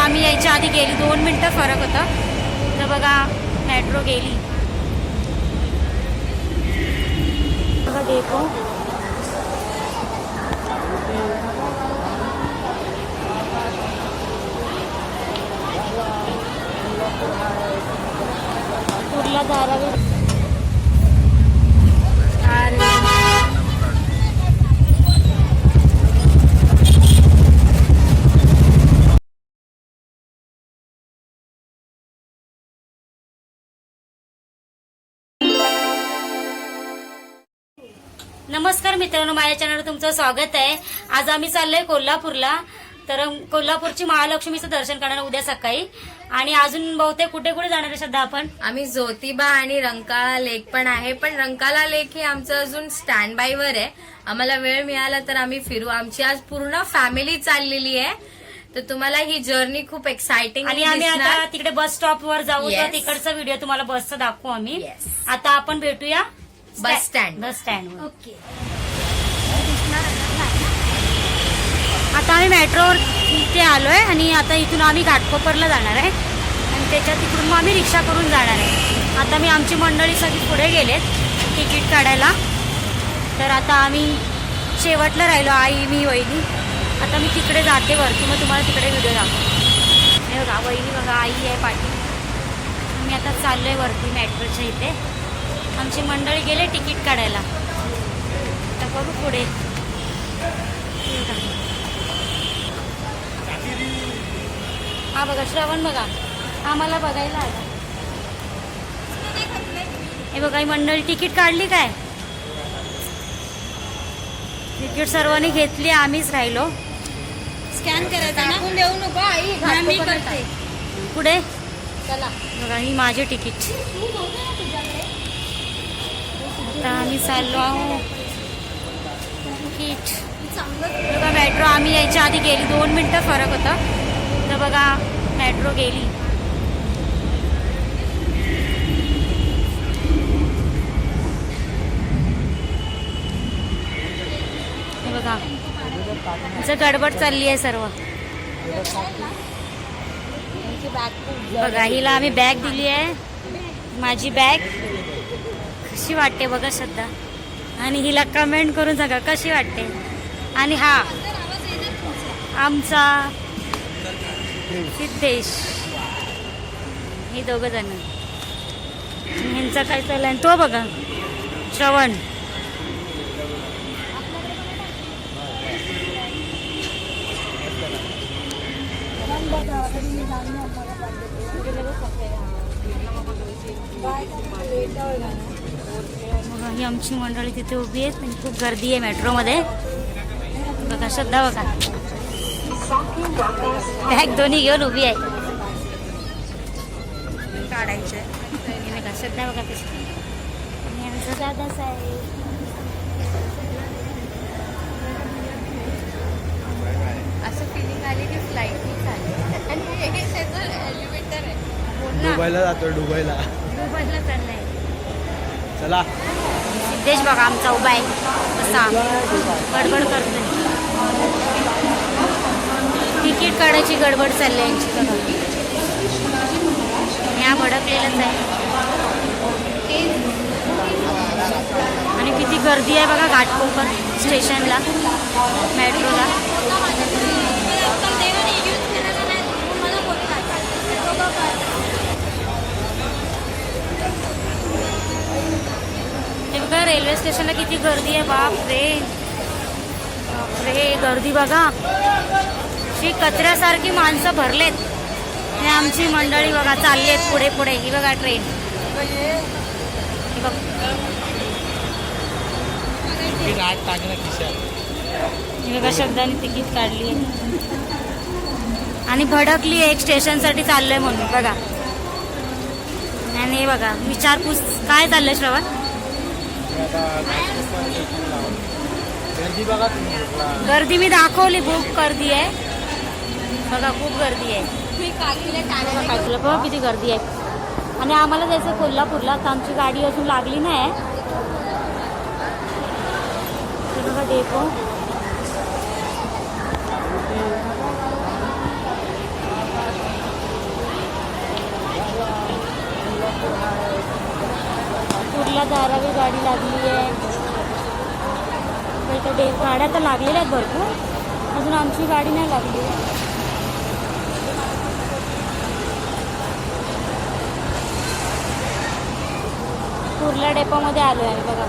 आम्ही यायच्या आधी गेली, 2 मिनटं फरक होता. तर बघा मेट्रो गेली. बघा डेपो. कुर्ला धारावी. नमस्कार मित्रांनो, माझ्या चॅनलवर तुमचं स्वागत आहे. आज आम्ही चाललोय कोल्हापूरला. तर कोल्हापूरची महालक्ष्मीचं दर्शन करणार उद्या सकाळी. आणि अजून बहुतेक कुठे कुठे जाणार आहे सध्या आपण? आम्ही ज्योतिबा आणि रंकाळा लेक पण आहे, पण रंकाळा लेक हे आमचं अजून स्टँड बाय वर आहे. आम्हाला वेळ मिळाला तर आम्ही फिरू. आमची आज पूर्ण फॅमिली चाललेली आहे, तर तुम्हाला ही जर्नी खूप एक्साइटिंग. आणि आम्ही आता तिकडे बस स्टॉप वर जाऊ. तर तिकडचा व्हिडिओ तुम्हाला बसचा दाखवू आम्ही. आता आपण भेटूया बस स्टँड वर. ओके. आता आम्ही मेट्रोवर इथे आलोय आणि आता इथून आम्ही घाटकोपरला जाणार आहे आणि त्याच्या तिकडून मग आम्ही रिक्षा करून जाणार आहे. आता मी आमची मंडळी सगळी पुढे गेलेत तिकीट काढायला. तर आता आम्ही शेवटला राहिलो, आई, मी, वहिनी. आता मी तिकडे जाते वरती, मग तुम्हाला तिकडे व्हिडिओ दाखवतो. हे बघा वहिनी, बघा आई आहे पाठी. मी आता चाललोय वरती मेट्रोच्या इथे. आमची मंडळी गेले तिकीट काढायला. आता बघू पुढे. हा बघा श्रवण, बघा आम्हाला बघायला आला. हे बघा ही मंडळी तिकीट काढली काय? तिकीट सर्वांनी घेतली, आम्हीच राहिलो. स्कॅन करायचं, टाकून देऊ नको आई, मी करते. पुढे चला. बघा ही माझी तिकीट. आता आम्ही चाललो आहो. तिकीट बघा मेट्रो आम्ही यायच्या आधी गेली, 2 मिनटं फरक होता. तर बघा मेट्रो गेली. हे बघा आमचं गडबड चालली आहे सर्व. बघा हिला आम्ही बॅग दिली आहे, माझी बॅग. कशी वाटते बघा श्रद्धा, आणि हिला कमेंट करून सांगा कशी वाटते. आणि हा आमचा सिद्धेश, हे दोघं जण. ह्यांचा काय चाललंय तो बघा श्रवण. ही आमची मंडळी तिथे उभी आहे आणि खूप गर्दी आहे मेट्रोमध्ये. बघा श्रद्धा, बघा बॅग दोन्ही घेऊन उभी आहे. काढायचंय. बघा श्रद्धा, बघा कशी. आणि आमचा दादाच आहे. असं फिलिंग आली की फ्लाईट मी चालली आणि त्याचं एलिव्हेटर आहे. दुबईला जातो, दुबईला चाललाय. चला. सिद्धेश बघा आमचा उभा आहे, कसा गडबड करतोय. तिकीट काढायची गडबड चालली यांची. बघा ह्या भडकलेलंच आहे. आणि किती गर्दी आहे बघा घाटकोपर स्टेशनला, मेट्रोला. हे बघा रेल्वे स्टेशनला किती गर्दी आहे. बापरे बापरे, गर्दी बघा. अशी कचऱ्यासारखी माणसं भरलेत. आणि आमची मंडळी बघा चालली आहेत पुढे पुढे. ही बघा ट्रेन. ही बघा शब्दाने तिकीट काढली आणि भडकली एक स्टेशनसाठी चाललंय म्हणून. बघा आणि हे बघा विचारपूस काय चाललंय श्रवण. गर्दी मी दाखवली, खूप गर्दी आहे बघा, खूप गर्दी आहे. बघा किती गर्दी आहे. आणि आम्हाला जायचं कोल्हापूरला, तर आमची गाडी अजून लागली नाही. बघा डेपो. गाडी लागली आहे. इथे गाड्या तर लागलेल्या आहेत भरपूर, अजून आमची गाडी नाही लागली आहे. कुर्ला डेपोमध्ये आलो आहे बघा.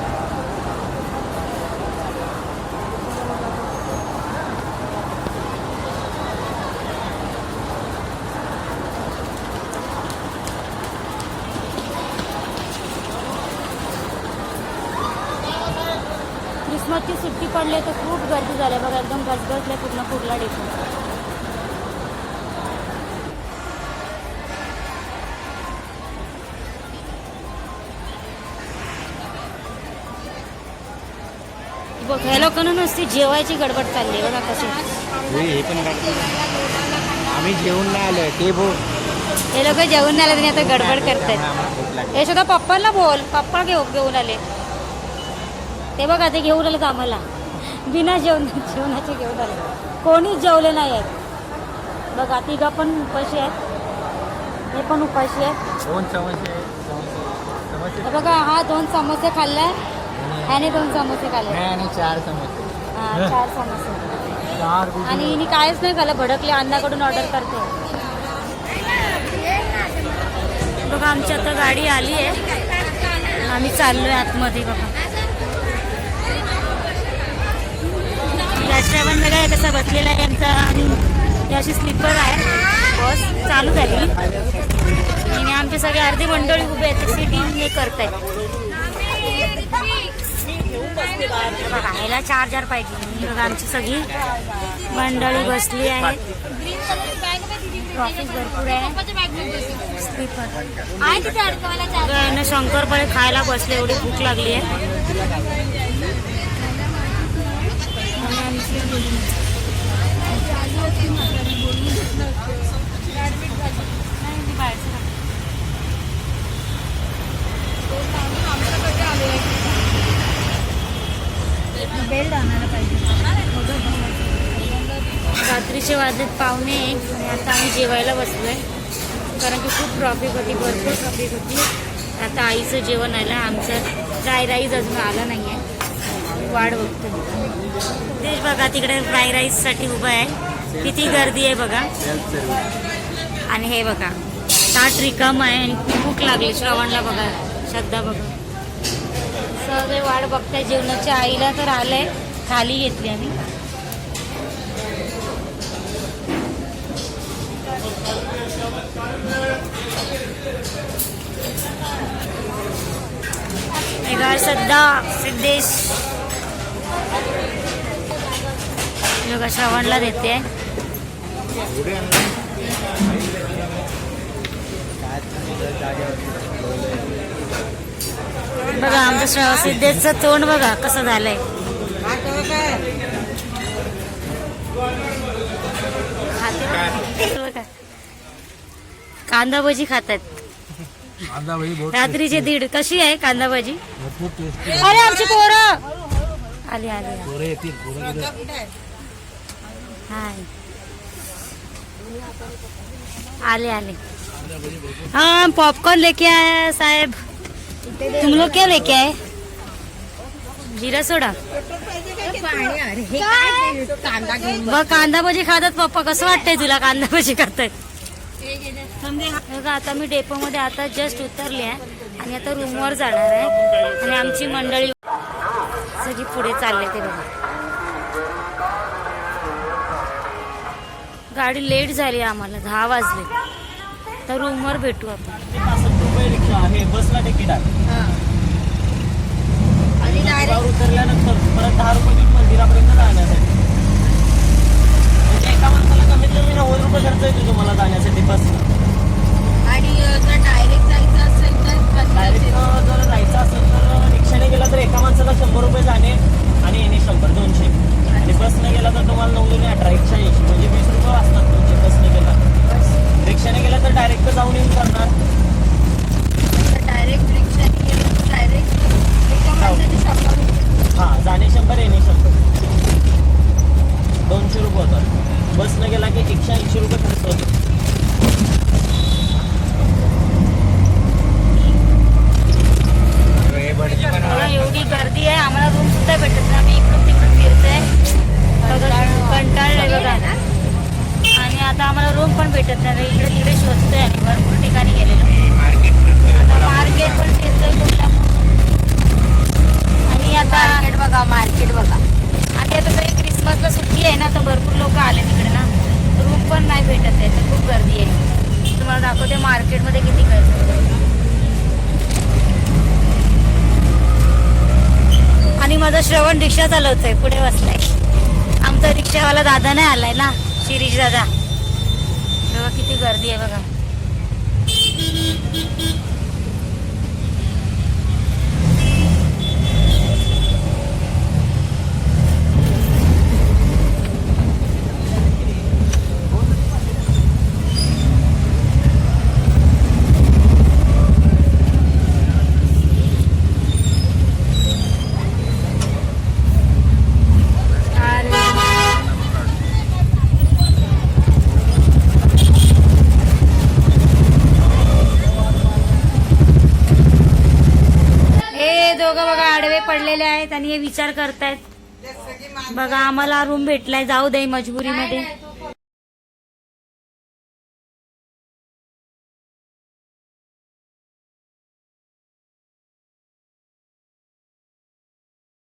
क्रिसमसची सुट्टी पडली तर खूप गर्दी झाली बघा, एकदम गजबजले पूर्ण कुर्ला डेपो. बघ ह्या लोकांना नुसती जेवायची गडबड चालली बघा कशी. हे पण आम्ही जेवून नाही आलोय ते बोल. हे लोक जेवण नाही आले आता गडबड करतायत. हे सुद्धा पप्पांना बोल, पप्पा घेऊन आले ते बघा, ते घेऊन आले आम्हाला बिना जेवणाचे घेऊन आले. कोणीच जेवले नाही आहेत बघा. तिघा पण उपाशी आहेत, हे पण उपाशी आहेत. हे बघा, हा 2 समोसे खाल्लाय, ह्याने 2 समोसे खाल्ले आणि 4 समोसे. हा 4 समोसे. आणि हिने काहीच नाही खाल्लं, भडकले. अन्नाकडून ऑर्डर करते बघा. आमची आता गाडी आली आहे, आम्ही चाललोय आतमध्ये बघा. गॅस ड्रायव्हर बघा कसा बसलेला आहे आमचा. आणि अशी स्लीपर आहे, बस चालू झाली आणि आमचे सगळे अर्धी मंडळी उभे आहेत, सिटिंग हे करतायत बघा. ह्याला चार्जर पाहिजे बघा. आमची सगळी मंडळी बसली आहे, ट्रॉफिक भरपूर आहे. स्लीपर शंकरपाळे खायला बसले, एवढी भूक लागली आहे. रात्रीचे वाजलेत 1:45 आणि आता आम्ही जेवायला बसलोय, कारण की खूप ट्रॉफिक होती, भरपूर ट्रॉफिक होती. आता आईचं जेवण आलं, आमचं फ्राय राईस अजून आला नाही आहे, वाट बघतो. तेच बघा तिकडे फ्राय राईससाठी उभं आहे, किती गर्दी आहे बघा. आणि हे बघा ताट रिकाम आहे आणि खूप भूक लागली. श्रवणला बघा, श्रद्धा बघा, सगळे वाट बघताय जेवणाच्या. आईला तर आलंय, थाली घेतली आम्ही. श्रद्धा सिद्धेश बघा श्रवणला देते. बघा आमचं सिद्धेशचं तोंड बघा कसं झालंय. कांदा भजी खातात रात्रीचे 1:30. कशी आहे कांदा भजी? अरे आमची पोरं आली हाय आले. हाँ पॉपकॉर्न लेके आया साहेब. तुम लोग क्या लेके आए? जीरा सोडा. बघ कांदा भजी खातात पप्पा. कसं वाटतंय तुला कांदा भजी खातात? आता मी डेपोमध्ये आता जस्ट उतरले आहे आणि आता रूमवर जाणार आहे. आणि आमची मंडळी सगळी पुढे चालले ते बघा. गाडी लेट झाली आम्हाला, 10 वाजले. तर रूमवर भेटू आपण. 65 रुपये रिक्षा आहे, बसला तिकीट आहे. उतरल्यानंतर परत 10 रुपये देऊन मंदिरापर्यंत जाण्यासाठी. म्हणजे एका माणसाला कमीत कमी 90 रुपये खर्च येतो तुम्हाला जाण्यासाठी बसला. आणि जर डायरेक्ट जायचं असेल तर डायरेक्ट जर जायचं असेल तर रिक्षाने गेला तर एका माणसाला 100 रुपये जाणे आणि येणे 100, 200. आणि बसने गेला तर तुम्हाला 9 2 18 180 म्हणजे 20 रुपये वाचतात तुमचे बसने गेला. रिक्षाने गेला तर डायरेक्ट जाऊन येऊन करणार. डायरेक्ट रिक्षाने गेलं तर डायरेक्ट एका माणसाचे 100 रुपये. हां जाणे 100 येणे 100, 200 रुपये होतात. बसने गेला की 180 रुपये आता आम्हाला रूम पण भेटत नाही. इकडे तिकडे शोधतोय आम्ही, भरपूर ठिकाणी गेलेलो. आता मार्केट पण फिरतोय कुठला. आणि आता मार्केट बघा, मार्केट बघा. आणि आता तरी क्रिसमसला सुट्टी आहे ना, तर भरपूर लोक आले तिकडे ना, रूम पण नाही भेटत आहे, तर खूप गर्दी आहे. तुम्हाला दाखवते मार्केटमध्ये किती गर्दी आहे. आणि माझा श्रवण रिक्षा चालवतोय, पुढे बसलाय. आमचा रिक्षावाला दादा नाही आलाय ना, शिरीष दादा. तेव्हा किती गर्दी आहे बघा. हे दोघं बघा आडवे पडलेले आहेत आणि हे विचार करतायत. बघा आम्हाला रूम भेटलाय, जाऊ दे मजबुरीमध्ये.